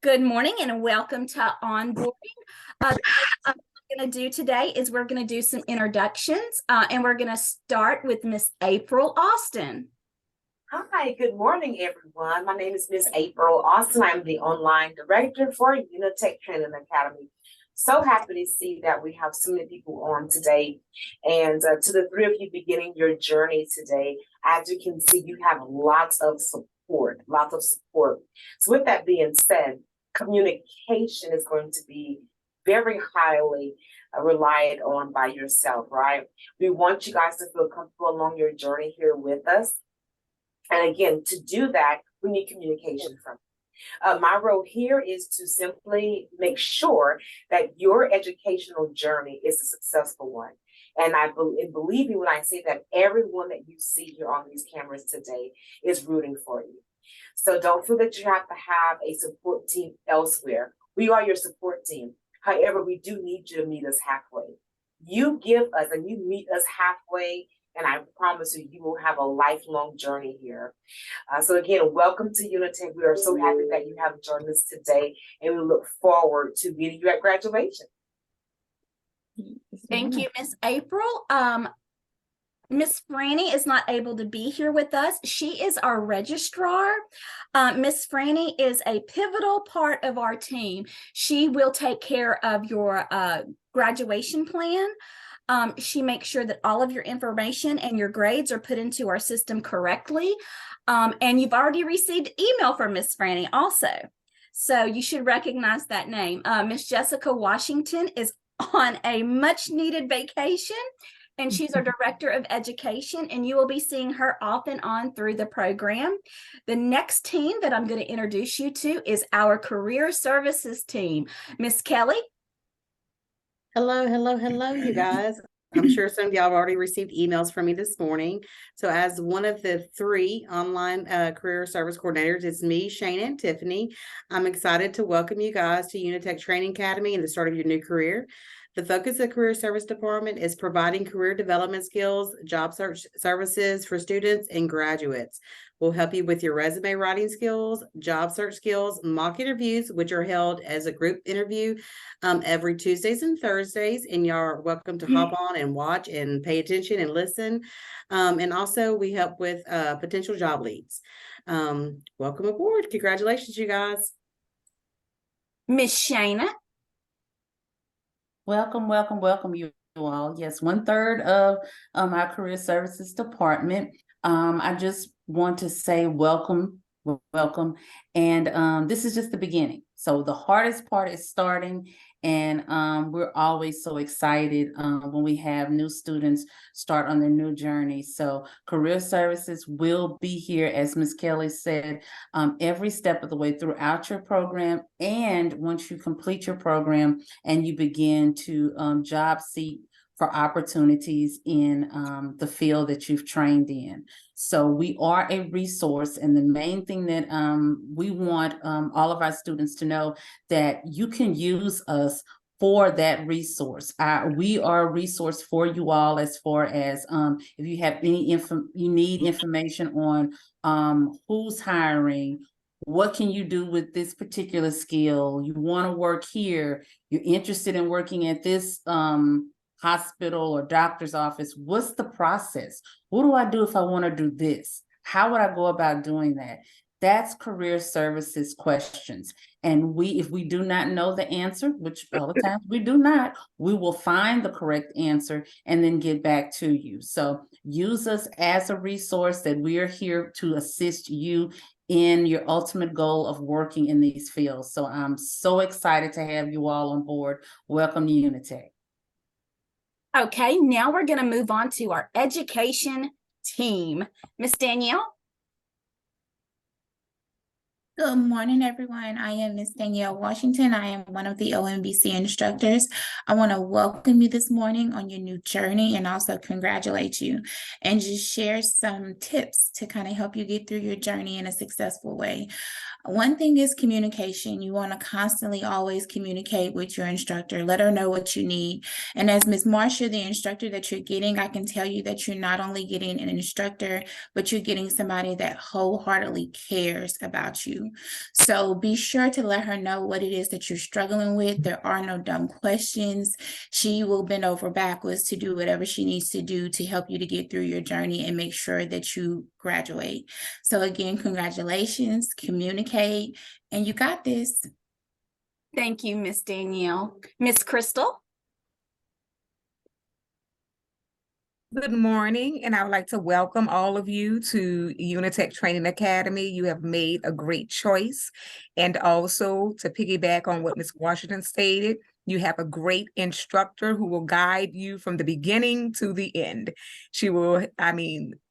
Good morning and welcome to Onboarding. What we're going to do today is we're going to do some introductions and we're going to start with Miss April Austin. Hi, good morning, everyone. My name is Miss April Austin. I'm the online director for Unitech Training Academy. So happy to see that we have so many people on today. And to the three of you beginning your journey today, as you can see, you have lots of support, lots of support. So with that being said, communication is going to be very highly relied on by yourself, right? We want you guys to feel comfortable along your journey here with us. And again, to do that, we need communication from my role here is to simply make sure that your educational journey is a successful one. And believe me when I say that everyone that you see here on these cameras today is rooting for you. So don't feel that you have to have a support team elsewhere. We are your support team. However, we do need you to meet us halfway. You give us and you meet us halfway, and I promise you, you will have a lifelong journey here. So again, welcome to Unitech. We are so happy that you have joined us today, and we look forward to meeting you at graduation. Thank you, Miss April. Miss Franny is not able to be here with us. She is our registrar. Miss Franny is a pivotal part of our team. She will take care of your graduation plan. She makes sure that all of your information and your grades are put into our system correctly. And you've already received email from Miss Franny also. So you should recognize that name. Miss Jessica Washington is on a much needed vacation, and she's our director of education, and you will be seeing her off and on through the program. The next team that I'm going to introduce you to is our career services team. Miss Kelly. Hello, you guys. I'm sure some of y'all have already received emails from me this morning. So as one of the three online career service coordinators, it's me, Shane, and Tiffany. I'm excited to welcome you guys to Unitech Training Academy and the start of your new career. The focus of the Career Service Department is providing career development skills, job search services for students and graduates. We'll help you with your resume writing skills, job search skills, mock interviews, which are held as a group interview every Tuesdays and Thursdays. And y'all are welcome to hop on and watch and pay attention and listen. And also we help with potential job leads. Welcome aboard. Congratulations, you guys. Miss Shana. Welcome, you all. Yes, 1/3 of our career services department. I just want to say welcome. And this is just the beginning. So the hardest part is starting, and we're always so excited when we have new students start on their new journey. So career services will be here, as Ms. Kelly said, every step of the way throughout your program. And once you complete your program and you begin to job seek for opportunities in the field that you've trained in. So we are a resource, and the main thing that we want all of our students to know that you can use us for that resource. We are a resource for you all as far as if you have any you need information on who's hiring, what can you do with this particular skill, you want to work here, you're interested in working at this hospital or doctor's office, what's the process? What do I do if I want to do this? How would I go about doing that? That's career services questions. And if we do not know the answer, which all the times we do not, we will find the correct answer and then get back to you. So use us as a resource, that we are here to assist you in your ultimate goal of working in these fields. So I'm so excited to have you all on board. Welcome to Unitech. Okay, now we're going to move on to our education team. Miss Danielle. Good morning, everyone. I am Miss Danielle Washington. I am one of the OMBC instructors. I want to welcome you this morning on your new journey and also congratulate you and just share some tips to kind of help you get through your journey in a successful way. One thing is communication. You want to constantly always communicate with your instructor. Let her know what you need. And as Ms. Marcia, the instructor that you're getting, I can tell you that you're not only getting an instructor, but you're getting somebody that wholeheartedly cares about you. So be sure to let her know what it is that you're struggling with. There are no dumb questions. She will bend over backwards to do whatever she needs to do to help you to get through your journey and make sure that you graduate. So again, congratulations, communicate, and you got this. Thank you, Miss Danielle. Miss Crystal? Good morning, and I would like to welcome all of you to Unitech Training Academy. You have made a great choice. And also to piggyback on what Ms. Washington stated, you have a great instructor who will guide you from the beginning to the end. She will,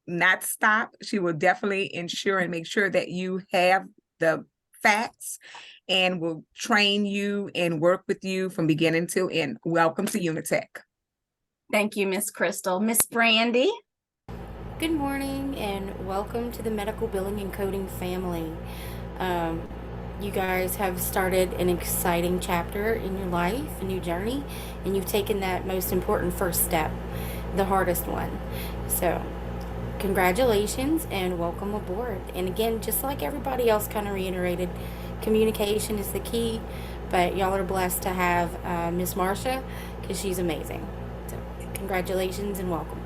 not stop. She will definitely ensure and make sure that you have the facts and will train you and work with you from beginning to end. Welcome to Unitech. Thank you, Miss Crystal. Miss Brandy? Good morning and welcome to the Medical Billing and Coding family. You guys have started an exciting chapter in your life, a new journey, and you've taken that most important first step, the hardest one. So congratulations and welcome aboard. And again, just like everybody else kind of reiterated, communication is the key, but y'all are blessed to have Miss Marcia because she's amazing. So congratulations and welcome.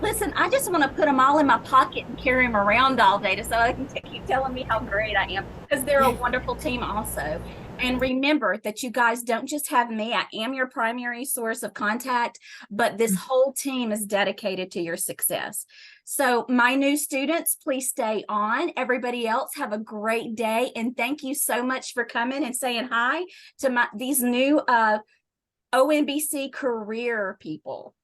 Listen, I just want to put them all in my pocket and carry them around all day so I can keep telling me how great I am, because they're a wonderful team also. And remember that you guys don't just have me. I am your primary source of contact, but this whole team is dedicated to your success. So my new students, please stay on. Everybody else, have a great day. And thank you so much for coming and saying hi to these new ONBC career people.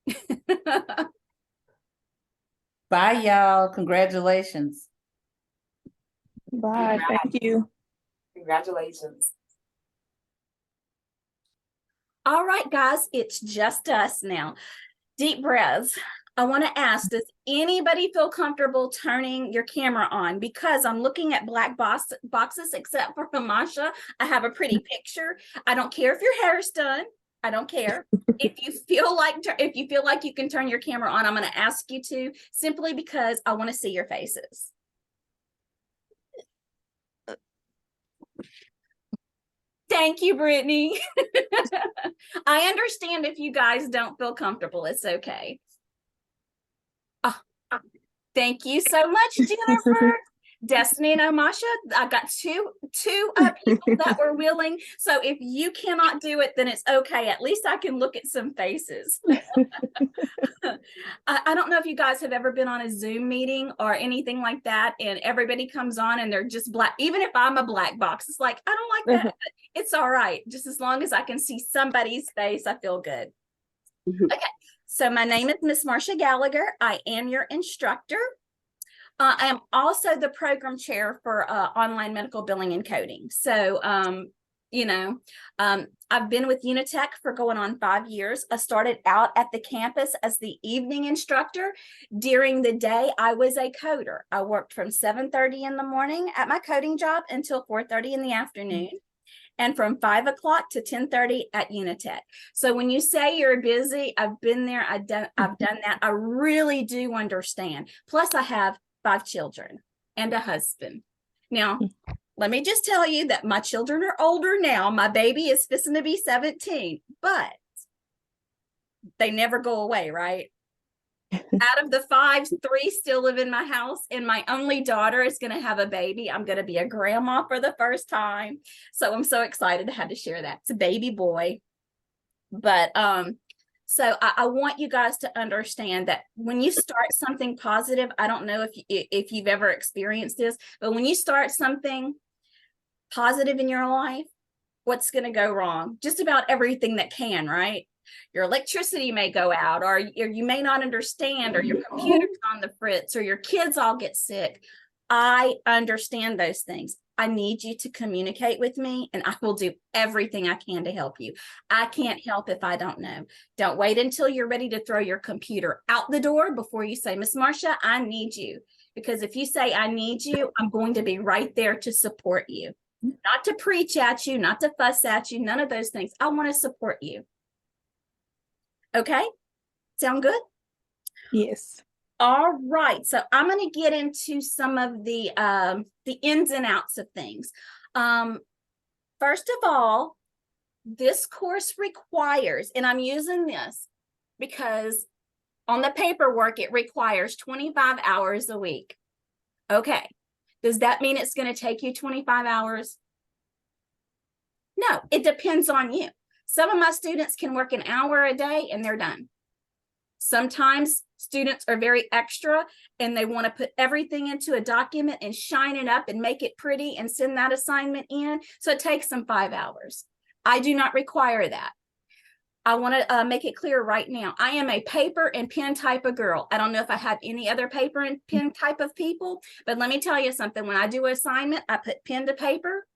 Bye, y'all. Congratulations. Bye. Thank you. Congratulations. All right, guys, it's just us now. Deep breaths. I want to ask, does anybody feel comfortable turning your camera on? Because I'm looking at black boxes, except for Hamasha. I have a pretty picture. I don't care if your hair is done. I don't care. If you feel like you can turn your camera on, I'm going to ask you to, simply because I want to see your faces. Thank you, Brittany. I understand if you guys don't feel comfortable. It's okay. Thank you so much, Jennifer. Destiny and Amasha, I got two people that were willing. So if you cannot do it, then it's okay. At least I can look at some faces. I don't know if you guys have ever been on a Zoom meeting or anything like that, and everybody comes on and they're just black. Even if I'm a black box, it's like, I don't like that. It's all right. Just as long as I can see somebody's face, I feel good. Okay. So my name is Miss Marcia Gallagher. I am your instructor. I am also the program chair for online medical billing and coding. So, I've been with Unitech for going on 5 years. I started out at the campus as the evening instructor. During the day, I was a coder. I worked from 7:30 in the morning at my coding job until 4:30 in the afternoon. And from 5 o'clock to 10:30 at Unitech. So when you say you're busy, I've been there. I've done that. I really do understand. Plus, I have 5 children and a husband. Now, let me just tell you that my children are older now. My baby is fixing to be 17, but they never go away, right? Out of the 5, 3 still live in my house, and my only daughter is going to have a baby. I'm going to be a grandma for the first time. So I'm so excited to have to share that. It's a baby boy. But so I want you guys to understand that when you start something positive, I don't know if you've ever experienced this, but when you start something positive in your life, what's going to go wrong? Just about everything that can, right? Your electricity may go out, or you may not understand, or your computer's on the fritz, or your kids all get sick. I understand those things. I need you to communicate with me, and I will do everything I can to help you. I can't help if I don't know. Don't wait until you're ready to throw your computer out the door before you say, Miss Marcia, I need you. Because if you say I need you, I'm going to be right there to support you. not to preach at you, not to fuss at you, none of those things. I want to support you. Okay? Sound good? Yes. All right. So I'm going to get into some of the ins and outs of things. First of all, this course requires, and I'm using this because on the paperwork, it requires 25 hours a week. Okay. Does that mean it's going to take you 25 hours? No, it depends on you. Some of my students can work an hour a day and they're done. Sometimes students are very extra and they want to put everything into a document and shine it up and make it pretty and send that assignment in. So it takes them 5 hours. I do not require that. I want to make it clear right now. I am a paper and pen type of girl. I don't know if I have any other paper and pen type of people, but let me tell you something. When I do an assignment, I put pen to paper.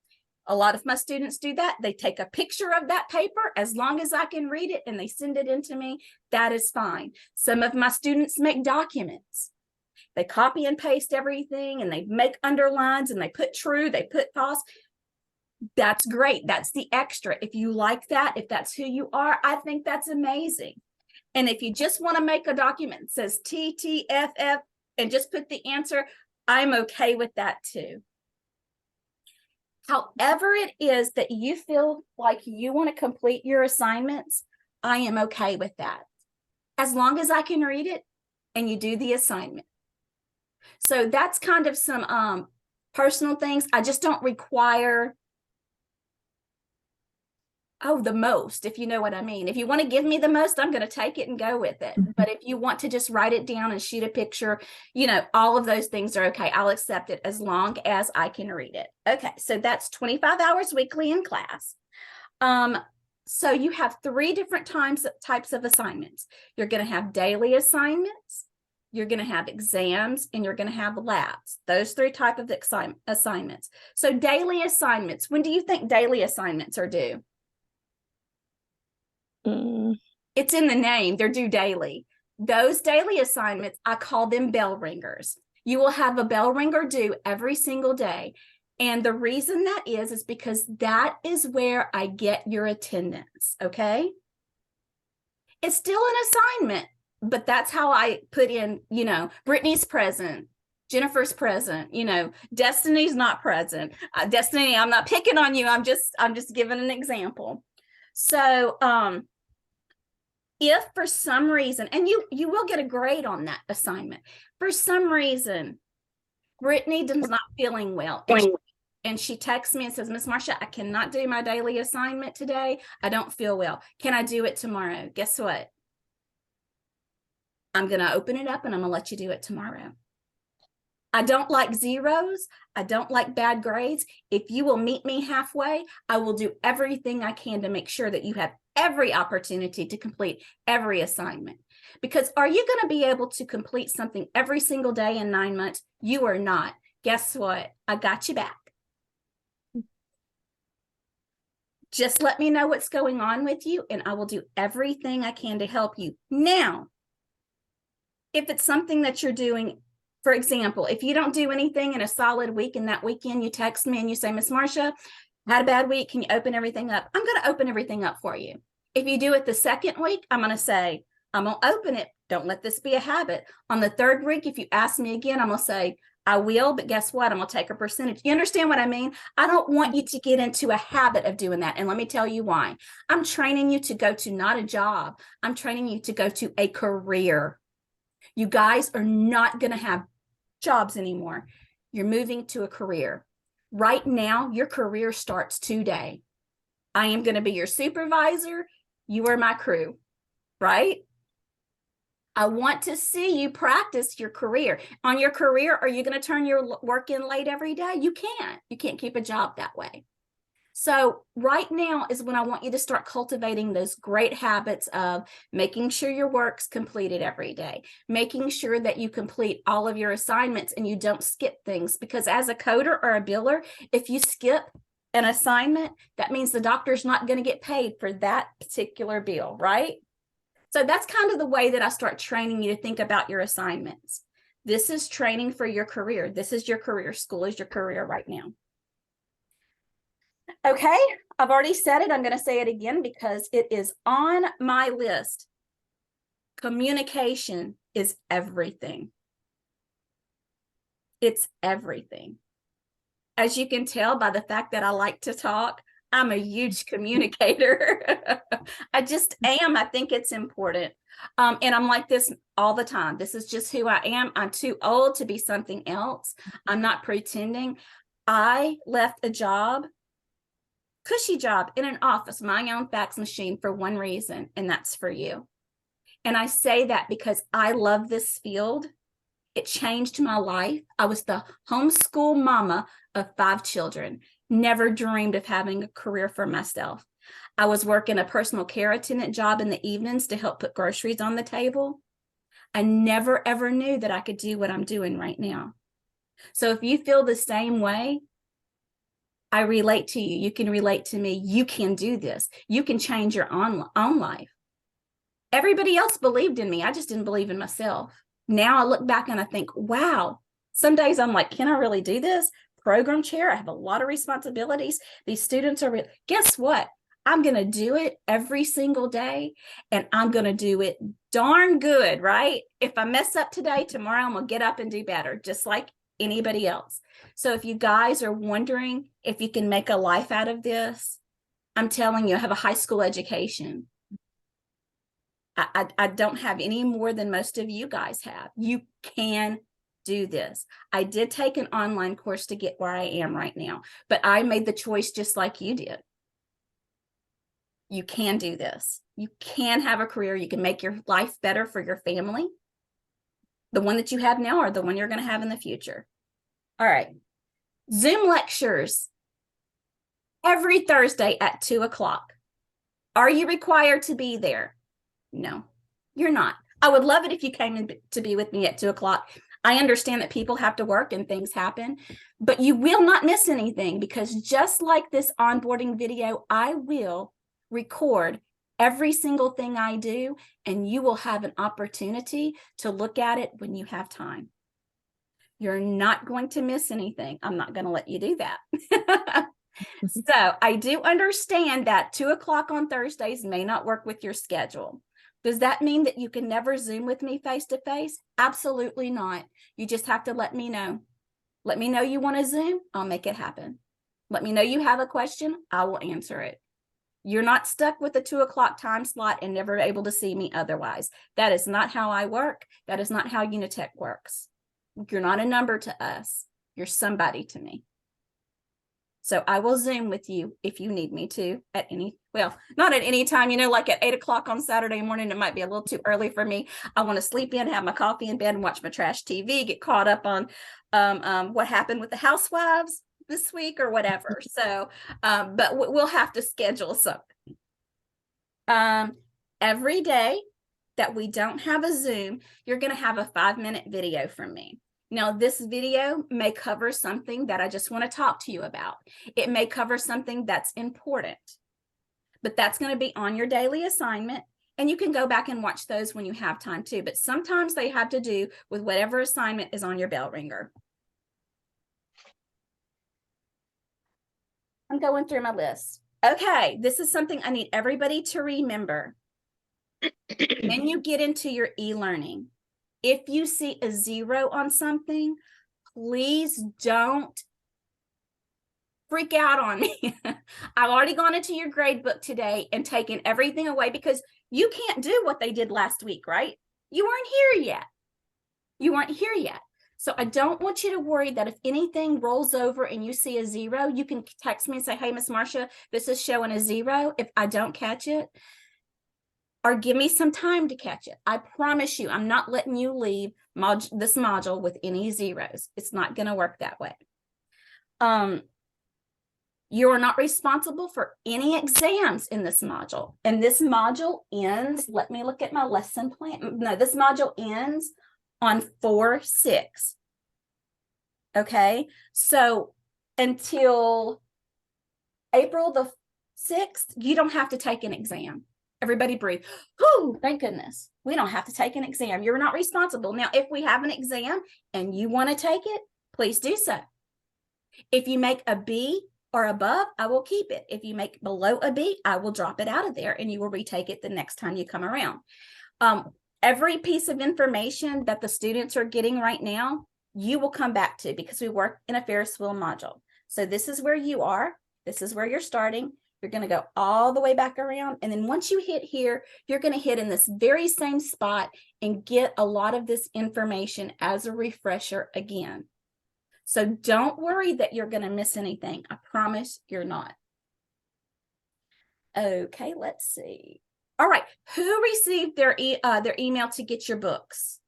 A lot of my students do that. They take a picture of that paper as long as I can read it and they send it in to me. That is fine. Some of my students make documents. They copy and paste everything and they make underlines and they put true, they put false. That's great. That's the extra. If you like that, if that's who you are, I think that's amazing. And if you just want to make a document that says TTFF and just put the answer, I'm okay with that too. However it is that you feel like you want to complete your assignments, I am okay with that. As long as I can read it and you do the assignment. So that's kind of some personal things. I just don't require the most, if you know what I mean. If you want to give me the most, I'm going to take it and go with it. But if you want to just write it down and shoot a picture, all of those things are okay. I'll accept it as long as I can read it. Okay, so that's 25 hours weekly in class. So you have 3 different types of assignments. You're going to have daily assignments, you're going to have exams, and you're going to have labs. Those 3 types of assignments. So daily assignments, when do you think daily assignments are due? It's in the name, they're due daily. Those daily assignments, I call them bell ringers. You will have a bell ringer due every single day. And the reason that is because that is where I get your attendance, okay? It's still an assignment, but that's how I put in, Brittany's present, Jennifer's present, Destiny's not present. Destiny, I'm not picking on you. I'm just giving an example. So, if for some reason, and you will get a grade on that assignment, for some reason, Brittany does not feeling well, and she texts me and says, Miss Marcia, I cannot do my daily assignment today. I don't feel well. Can I do it tomorrow? Guess what? I'm going to open it up and I'm going to let you do it tomorrow. I don't like zeros. I don't like bad grades. If you will meet me halfway, I will do everything I can to make sure that you have every opportunity to complete every assignment. Because are you going to be able to complete something every single day in 9 months? You are not. Guess what? I got you back. Just let me know what's going on with you, and I will do everything I can to help you. Now, if it's something that you're doing, for example, if you don't do anything in a solid week and that weekend you text me and you say, Miss Marcia, I had a bad week. Can you open everything up? I'm going to open everything up for you. If you do it the second week, I'm going to say, I'm going to open it. Don't let this be a habit. On the third week, if you ask me again, I'm going to say, I will, but guess what? I'm going to take a percentage. You understand what I mean? I don't want you to get into a habit of doing that. And let me tell you why. I'm training you to go to not a job. I'm training you to go to a career. You guys are not going to have jobs anymore. You're moving to a career. Right now, your career starts today. I am going to be your supervisor. You are my crew, right? I want to see you practice your career. On your career, are you going to turn your work in late every day? You can't. You can't keep a job that way. So right now is when I want you to start cultivating those great habits of making sure your work's completed every day, making sure that you complete all of your assignments and you don't skip things. Because as a coder or a biller, if you skip an assignment, that means the doctor's not going to get paid for that particular bill, right? So that's kind of the way that I start training you to think about your assignments. This is training for your career. This is your career. School is your career right now. Okay, I've already said it. I'm going to say it again because it is on my list. Communication is everything. It's everything. As you can tell by the fact that I like to talk, I'm a huge communicator. I just am. I think it's important. And I'm like this all the time. This is just who I am. I'm too old to be something else. I'm not pretending. I left a job, cushy job in an office, my own fax machine, for one reason, and that's for you. And I say that because I love this field. It changed my life. I was the homeschool mama of 5 children, never dreamed of having a career for myself. I was working a personal care attendant job in the evenings to help put groceries on the table. I never, ever knew that I could do what I'm doing right now. So if you feel the same way, I relate to you. You can relate to me. You can do this. You can change your own life. Everybody else believed in me. I just didn't believe in myself. Now I look back and I think, wow, some days I'm like, can I really do this? Program chair, I have a lot of responsibilities. These students are, guess what? I'm going to do it every single day, and I'm going to do it darn good, right? If I mess up today, tomorrow I'm going to get up and do better, just like anybody else. So if you guys are wondering if you can make a life out of this, I'm telling you, I have a high school education. I don't have any more than most of you guys have. You can do this. I did take an online course to get where I am right now, but I made the choice just like you did. You can do this. You can have a career. You can make your life better for your family, the one that you have now or the one you're going to have in the future. All right. Zoom lectures every Thursday at 2:00. Are you required to be there? No, you're not. I would love it if you came in to be with me at 2:00. I understand that people have to work and things happen, but you will not miss anything, because just like this onboarding video, I will record every single thing I do, and you will have an opportunity to look at it when you have time. You're not going to miss anything. I'm not going to let you do that. So I do understand that 2:00 on Thursdays may not work with your schedule. Does that mean that you can never Zoom with me face to face? Absolutely not. You just have to let me know. Let me know you want to Zoom. I'll make it happen. Let me know you have a question. I will answer it. You're not stuck with a 2:00 time slot and never able to see me otherwise. That is not how I work. That is not how Unitech works. You're not a number to us. You're somebody to me. So I will Zoom with you if you need me to at any, well, not at any time, like at 8:00 on Saturday morning. It might be a little too early for me. I want to sleep in, have my coffee in bed, and watch my trash TV, get caught up on what happened with the housewives this week or whatever. So, but we'll have to schedule something. Every day that we don't have a Zoom, you're going to have a 5-minute video from me. Now, this video may cover something that I just want to talk to you about. It may cover something that's important, but that's going to be on your daily assignment, and you can go back and watch those when you have time too. But sometimes they have to do with whatever assignment is on your bell ringer. I'm going through my list. Okay, this is something I need everybody to remember. When you get into your e-learning, if you see a 0 on something, please don't freak out on me. I've already gone into your grade book today and taken everything away, because you can't do what they did last week, right? You weren't here yet. You weren't here yet. So I don't want you to worry that if anything rolls over and you see a 0, you can text me and say, hey, Miss Marcia, this is showing a 0 if I don't catch it. Or give me some time to catch it. I promise you, I'm not letting you leave this module with any 0s. It's not going to work that way. You are not responsible for any exams in this module. And this module ends, let me look at my lesson plan. No, this module ends on 4/6. Okay, so until April the 6th, you don't have to take an exam. Everybody breathe. Oh, thank goodness. We don't have to take an exam. You're not responsible. Now, if we have an exam and you want to take it, please do so. If you make a B or above, I will keep it. If you make below a B, I will drop it out of there and you will retake it the next time you come around. Every piece of information that the students are getting right now, you will come back to because we work in a Ferris wheel module. So this is where you are. This is where you're starting. You're going to go all the way back around. And then once you hit here, you're going to hit in this very same spot and get a lot of this information as a refresher again. So don't worry that you're going to miss anything. I promise you're not. Okay, let's see. All right, who received their email to get your books?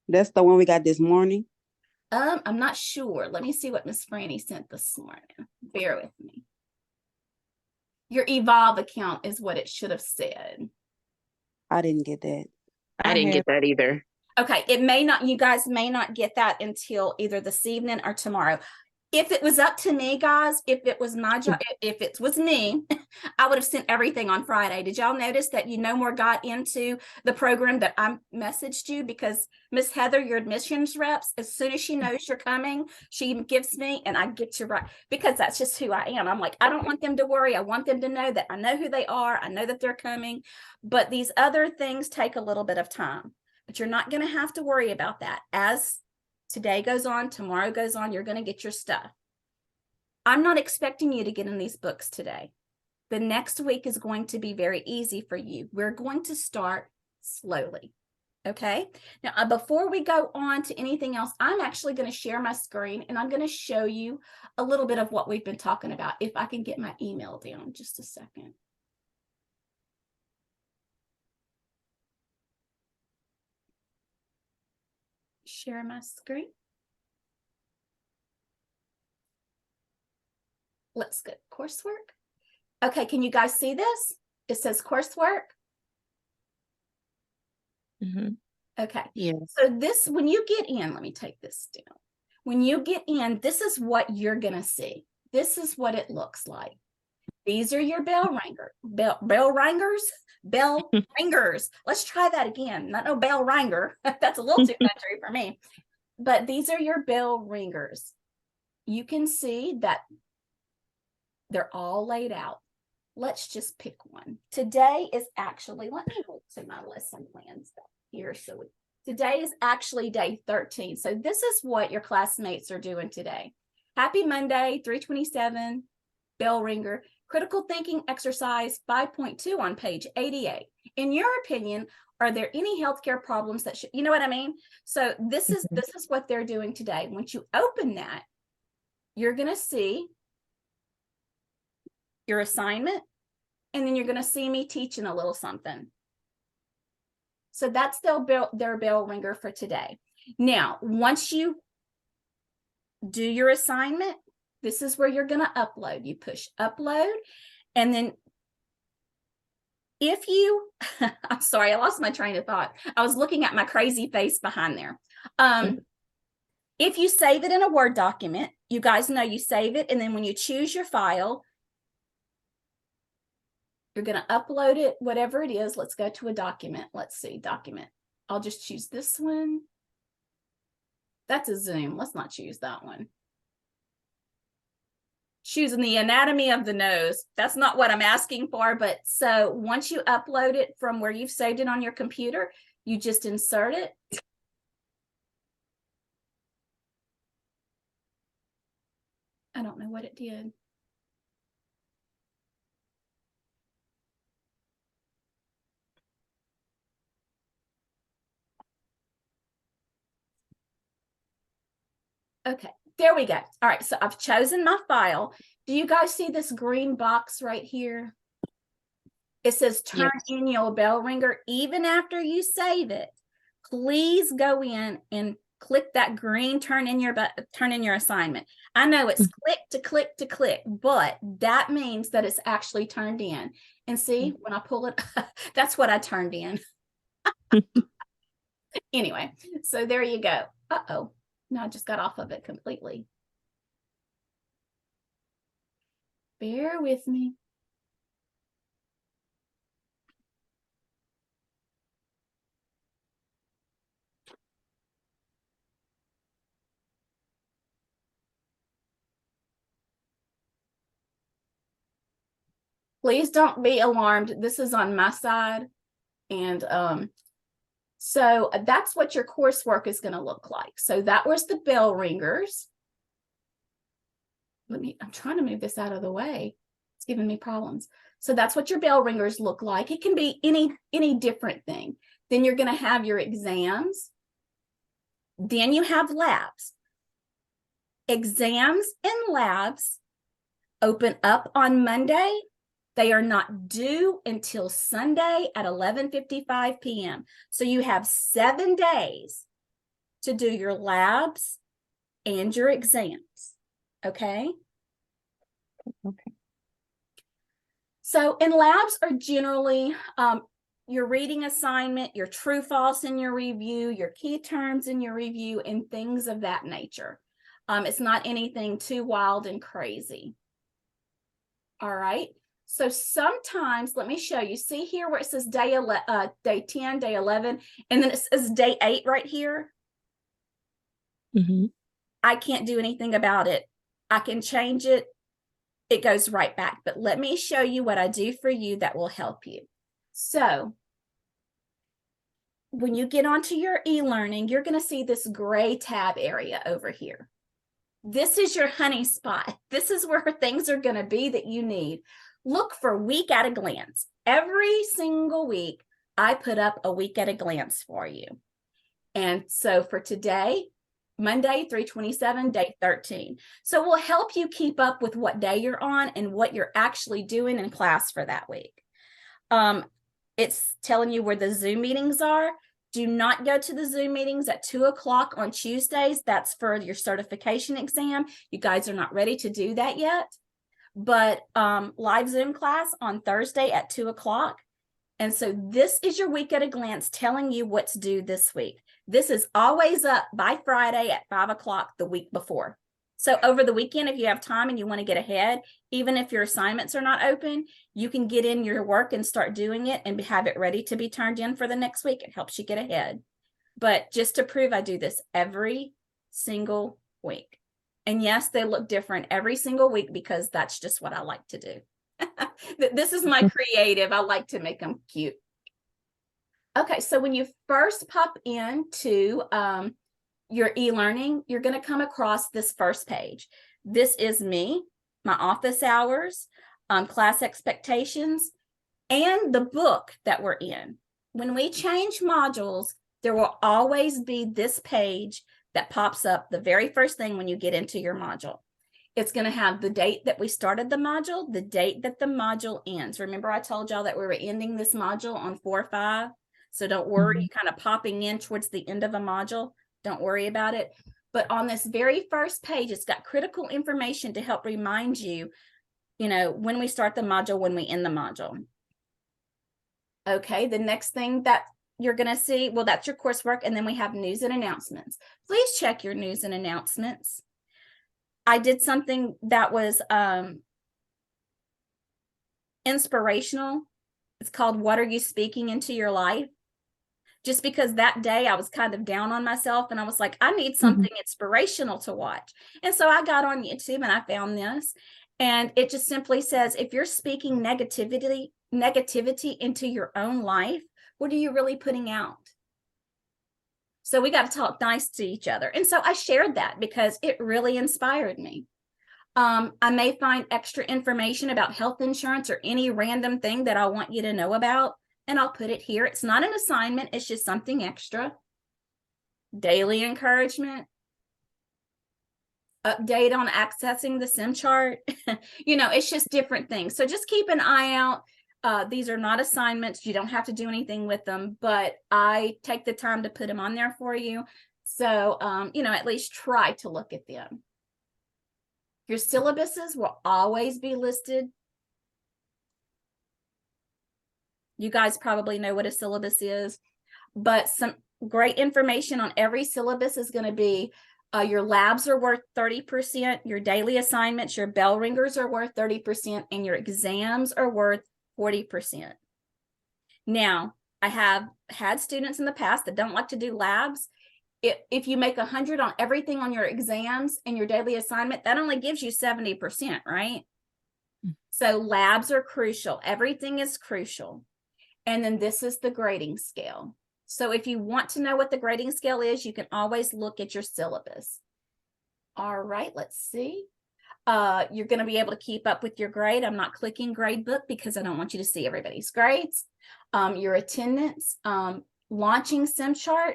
That's the one we got this morning. I'm not sure. Let me see what Miss Franny sent this morning. Bear with me. Your Evolve account is what it should have said. I didn't get that. I didn't get that either. Okay, it may not, you guys may not get that until either this evening or tomorrow. If it was up to me, guys, if it was my job, if it was me, I would have sent everything on Friday. Did y'all notice that you no more got into the program that I messaged you? Because Miss Heather, your admissions reps, as soon as she knows you're coming, she gives me and I get you right, because that's just who I am. I'm like, I don't want them to worry. I want them to know that I know who they are. I know that they're coming, but these other things take a little bit of time, but you're not going to have to worry about that. As today goes on, tomorrow goes on, you're going to get your stuff. I'm not expecting you to get in these books today. The next week is going to be very easy for you. We're going to start slowly. Okay. Now, before we go on to anything else, I'm actually going to share my screen and I'm going to show you a little bit of what we've been talking about. If I can get my email down just a second. Share my screen. Let's go coursework. Okay, can you guys see this? It says coursework. Okay. Yes. So this, when you get in, let me take this down. When you get in, this is what you're going to see. This is what it looks like. These are your bell ringers. Let's try that again. Not no bell ringer. That's a little too country for me. But these are your bell ringers. You can see that they're all laid out. Let's just pick one. Today is actually, let me look to my lesson plans here. So today is actually day 13. So this is what your classmates are doing today. Happy Monday, 327, bell ringer. Critical thinking exercise 5.2 on page 88. In your opinion, are there any healthcare problems that should, you know what I mean? So this is what they're doing today. Once you open that, you're going to see your assignment, and then you're going to see me teaching a little something. So that's their bell ringer for today. Now, once you do your assignment, this is where you're going to upload. You push upload, and then if you, I'm sorry, I lost my train of thought. I was looking at my crazy face behind there. If you save it in a Word document, you guys know you save it, and then when you choose your file, you're going to upload it, whatever it is. Let's go to a document. Let's see, document. I'll just choose this one. That's a Zoom. Let's not choose that one. Choosing the anatomy of the nose. That's not what I'm asking for, but so once you upload it from where you've saved it on your computer, you just insert it. I don't know what it did. Okay, there we go. All right, so I've chosen my file. Do you guys see this green box right here? It says turn in your bell ringer. Even after you save it, please go in and click that green turn in your assignment. I know it's click to click to click, but that means that it's actually turned in. And see, when I pull it, that's what I turned in. Anyway, so there you go. Uh-oh. No, I just got off of it completely. Bear with me. Please don't be alarmed. This is on my side. And so that's what your coursework is going to look like. So that was the bell ringers. I'm trying to move this out of the way. It's giving me problems. So that's what your bell ringers look like. It can be any different thing. Then you're going to have your exams. Then you have labs. Exams and labs open up on Monday. They are not due until Sunday at 11:55 p.m. So you have 7 days to do your labs and your exams. Okay? Okay. So, and labs are generally your reading assignment, your true false in your review, your key terms in your review, and things of that nature. It's not anything too wild and crazy. All right. So sometimes, let me show you. See here where it says day 10, day 11, and then it says day 8 right here. Mm-hmm. I can't do anything about it. I can change it. It goes right back. But let me show you what I do for you that will help you. So when you get onto your e-learning, you're going to see this gray tab area over here. This is your honey spot. This is where things are going to be that you need. Look for week at a glance. Every single week, I put up a week at a glance for you. And so for today, Monday, 3/27, day 13. So we'll help you keep up with what day you're on and what you're actually doing in class for that week. It's telling you where the Zoom meetings are. Do not go to the Zoom meetings at 2 o'clock on Tuesdays. That's for your certification exam. You guys are not ready to do that yet. But live Zoom class on Thursday at 2 o'clock. And so this is your week at a glance telling you what's due this week. This is always up by Friday at 5 o'clock the week before. So over the weekend, if you have time and you want to get ahead, even if your assignments are not open, you can get in your work and start doing it and have it ready to be turned in for the next week. It helps you get ahead. But just to prove, I do this every single week. And yes, they look different every single week because that's just what I like to do. This is my creative. I like to make them cute. Okay, so when you first pop into your e-learning, you're going to come across this first page. This is me, my office hours, class expectations, and the book that we're in. When we change modules, there will always be this page that pops up the very first thing when you get into your module. It's going to have the date that we started the module, the date that the module ends. Remember, I told y'all that we were ending this module on 4/5. So don't worry, you're kind of popping in towards the end of a module. Don't worry about it. But on this very first page, it's got critical information to help remind you, when we start the module, when we end the module. Okay, the next thing that you're going to see, well, that's your coursework. And then we have news and announcements. Please check your news and announcements. I did something that was inspirational. It's called What Are You Speaking Into Your Life? Just because that day I was kind of down on myself and I was like, I need something inspirational to watch. And so I got on YouTube and I found this. And it just simply says, if you're speaking negativity into your own life, what are you really putting out? So we got to talk nice to each other. And so I shared that because it really inspired me. I may find extra information about health insurance or any random thing that I want you to know about, and I'll put it here. It's not an assignment. It's just something extra. Daily encouragement. Update on accessing the SIM chart. It's just different things. So just keep an eye out. These are not assignments. You don't have to do anything with them, but I take the time to put them on there for you. So, at least try to look at them. Your syllabuses will always be listed. You guys probably know what a syllabus is, but some great information on every syllabus is going to be your labs are worth 30%, your daily assignments, your bell ringers are worth 30%, and your exams are worth 40%. Now, I have had students in the past that don't like to do labs. If you make 100 on everything on your exams and your daily assignment, that only gives you 70%, right? So labs are crucial. Everything is crucial. And then this is the grading scale. So if you want to know what the grading scale is, you can always look at your syllabus. All right, let's see. You're going to be able to keep up with your grade. I'm not clicking grade book because I don't want you to see everybody's grades. Your attendance, launching SimChart.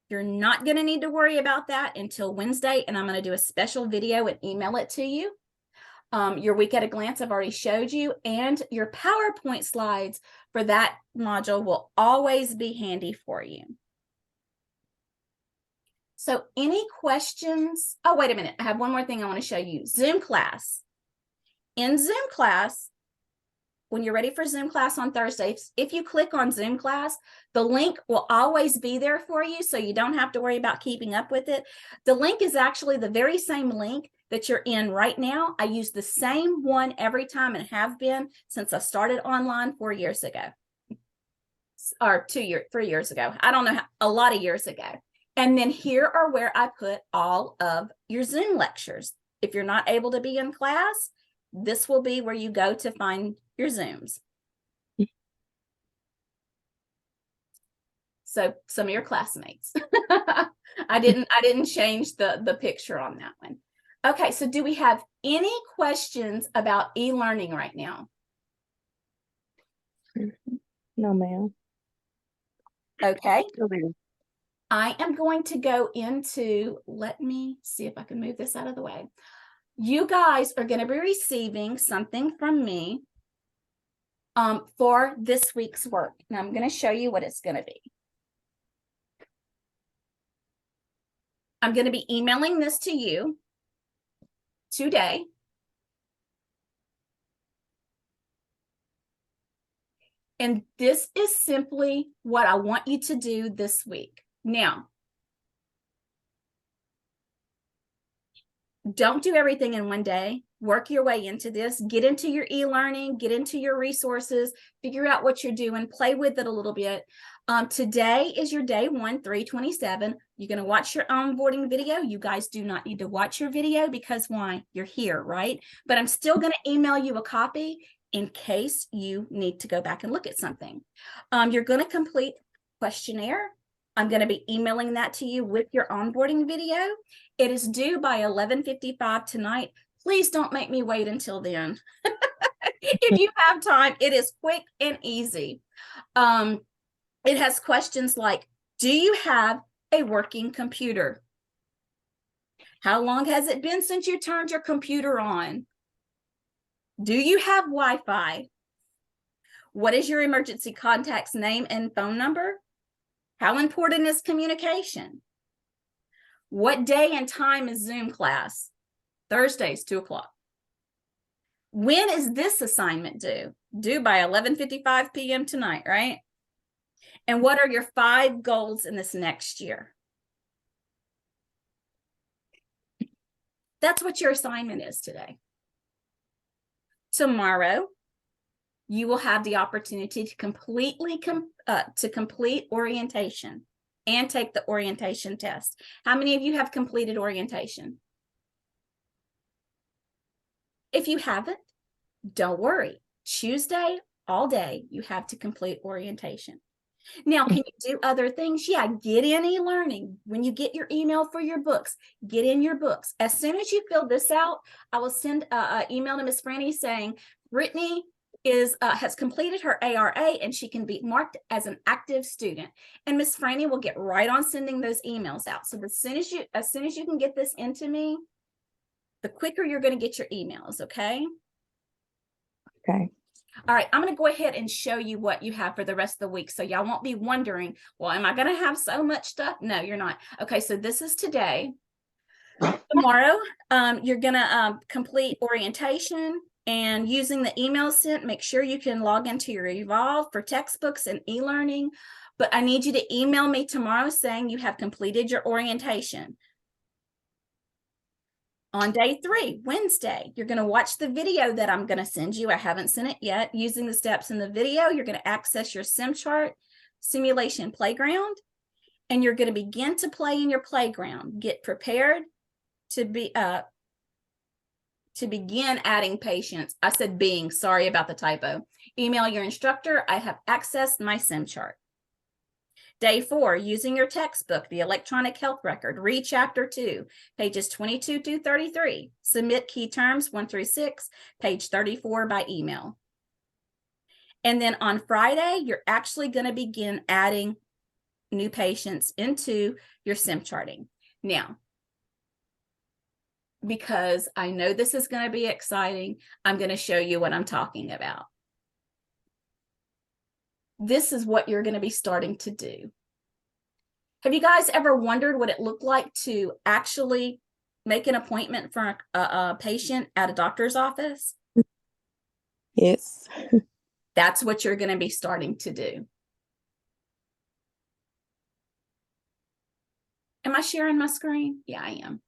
You're not going to need to worry about that until Wednesday, and I'm going to do a special video and email it to you. Your week at a glance, I've already showed you, and your PowerPoint slides for that module will always be handy for you. So any questions? Oh, wait a minute. I have one more thing I want to show you. Zoom class. In Zoom class, when you're ready for Zoom class on Thursdays, if you click on Zoom class, the link will always be there for you, so you don't have to worry about keeping up with it. The link is actually the very same link that you're in right now. I use the same one every time and have been since I started online 4 years ago. Or 3 years ago. I don't know, a lot of years ago. And then here are where I put all of your Zoom lectures. If you're not able to be in class, this will be where you go to find your Zooms. So some of your classmates. I didn't change the picture on that one. Okay, so do we have any questions about e-learning right now? No, ma'am. Okay. Okay. I am going to go into, let me see if I can move this out of the way. You guys are going to be receiving something from me for this week's work. And I'm going to show you what it's going to be. I'm going to be emailing this to you today. And this is simply what I want you to do this week. Now, don't do everything in one day. Work your way into this. Get into your e-learning, get into your resources, figure out what you're doing, play with it a little bit. Today is your day 1, 3/27. You're going to watch your onboarding video. You guys do not need to watch your video because why? You're here, right? But I'm still going to email you a copy in case you need to go back and look at something. You're going to complete questionnaire. I'm going to be emailing that to you with your onboarding video. It is due by 11:55 tonight. Please don't make me wait until then. If you have time, it is quick and easy. It has questions like, do you have a working computer? How long has it been since you turned your computer on? Do you have Wi-Fi? What is your emergency contact's name and phone number? How important is communication? What day and time is Zoom class? Thursdays, 2 o'clock. When is this assignment due? Due by 11:55 p.m. tonight, right? And what are your 5 goals in this next year? That's what your assignment is today. Tomorrow, you will have the opportunity to complete orientation and take the orientation test. How many of you have completed orientation? If you haven't, don't worry. Tuesday, all day, you have to complete orientation. Now, can you do other things? Yeah, get in e-learning. When you get your email for your books, get in your books. As soon as you fill this out, I will send an email to Miss Franny saying, Brittany has completed her ARA and she can be marked as an active student. And Miss Franny will get right on sending those emails out. So as soon as you can get this into me, the quicker you're going to get your emails, okay? Okay. All right, I'm going to go ahead and show you what you have for the rest of the week. So y'all won't be wondering, well, am I going to have so much stuff? No, you're not. Okay, so this is today. Tomorrow, you're going to complete orientation and using the email sent, make sure you can log into your Evolve for textbooks and e-learning. But I need you to email me tomorrow saying you have completed your orientation. On day 3, Wednesday, you're going to watch the video that I'm going to send you. I haven't sent it yet. Using the steps in the video, you're going to access your SimChart simulation playground, and you're going to begin to play in your playground. Get prepared to to begin adding patients. I said being, sorry about the typo. Email your instructor. I have accessed my SIM chart. Day 4, using your textbook, the electronic health record, read chapter 2, pages 22 to 33. Submit key terms 1 through 6, page 34 by email. And then on Friday, you're actually going to begin adding new patients into your SIM charting. Now, because I know this is going to be exciting, I'm going to show you what I'm talking about. This is what you're going to be starting to do. Have you guys ever wondered what it looked like to actually make an appointment for a patient at a doctor's office? Yes. That's what you're going to be starting to do. Am I sharing my screen? Yeah, I am.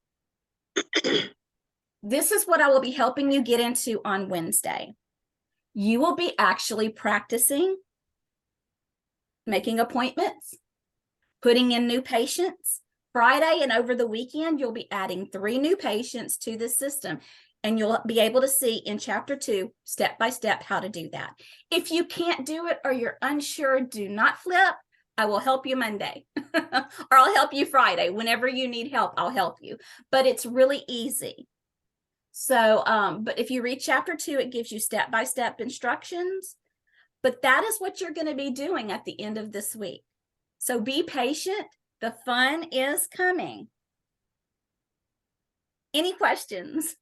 This is what I will be helping you get into on Wednesday. You will be actually practicing making appointments, putting in new patients. Friday and over the weekend, you'll be adding 3 new patients to the system, and you'll be able to see in chapter 2, step by step, how to do that. If you can't do it or you're unsure, do not flip. I will help you Monday or I'll help you Friday. Whenever you need help, I'll help you. But it's really easy. So, but if you read chapter 2, it gives you step-by-step instructions. But that is what you're going to be doing at the end of this week. So be patient. The fun is coming. Any questions?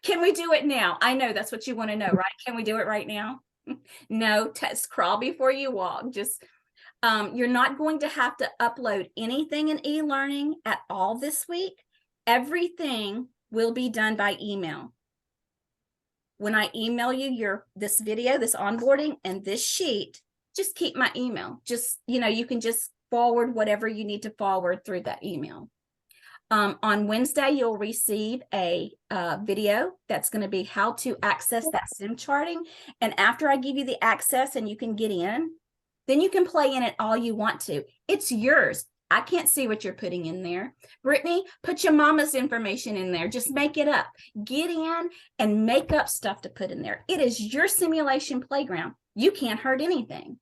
Can we do it now? I know that's what you want to know, right? Can we do it right now? No, crawl before you walk. Just, you're not going to have to upload anything in e-learning at all this week. Everything will be done by email. When I email you this video, this onboarding, and this sheet, just keep my email. Just, you can just forward whatever you need to forward through that email. On Wednesday, you'll receive a video that's going to be how to access that SIM charting. And after I give you the access and you can get in, then you can play in it all you want to. It's yours. I can't see what you're putting in there. Brittany, put your mama's information in there. Just make it up. Get in and make up stuff to put in there. It is your simulation playground. You can't hurt anything.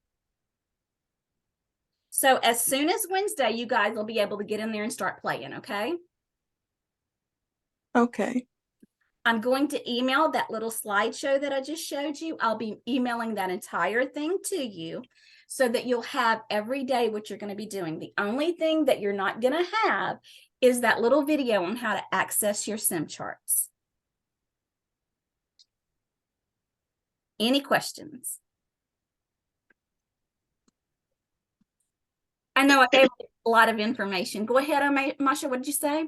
So as soon as Wednesday, you guys will be able to get in there and start playing, okay? Okay. I'm going to email that little slideshow that I just showed you. I'll be emailing that entire thing to you so that you'll have every day what you're going to be doing. The only thing that you're not going to have is that little video on how to access your SIM charts. Any questions? I know I gave a lot of information. Go ahead, Masha, what did you say?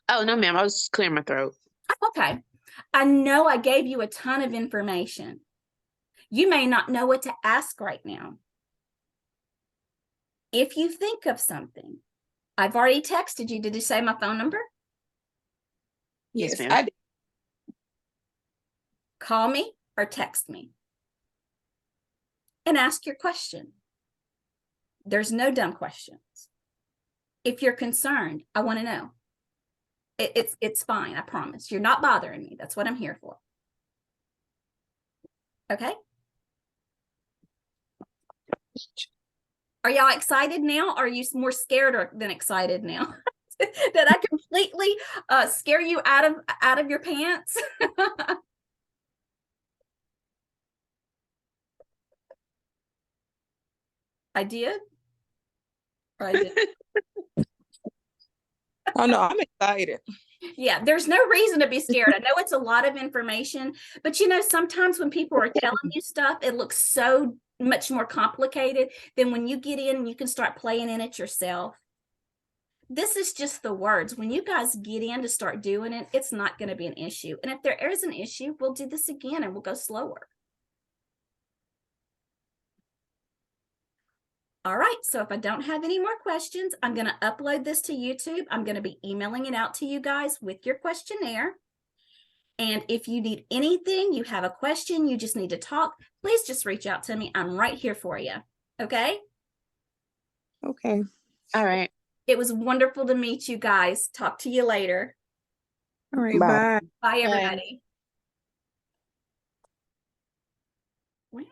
Oh, no, ma'am. I was just clearing my throat. Okay. I know I gave you a ton of information. You may not know what to ask right now. If you think of something, I've already texted you. Did you say my phone number? Yes, ma'am. I did. Call me or text me and ask your question. There's no dumb questions. If you're concerned, I want to know. It's fine. I promise. You're not bothering me. That's what I'm here for. Okay. Are y'all excited now? Or are you more scared than excited now? Did I completely scare you out of your pants? I did. Or I did. Oh no, I'm excited. Yeah, there's no reason to be scared. I know it's a lot of information, but sometimes when people are telling you stuff, it looks so much more complicated than when you get in and you can start playing in it yourself. This is just the words. When you guys get in to start doing it, it's not going to be an issue. And if there is an issue, we'll do this again and we'll go slower. All right, so if I don't have any more questions, I'm going to upload this to YouTube. I'm going to be emailing it out to you guys with your questionnaire. And if you need anything, you have a question, you just need to talk, please just reach out to me. I'm right here for you. Okay? Okay. All right. It was wonderful to meet you guys. Talk to you later. All right, Bye. bye. Bye, Bye. everybody. Wow.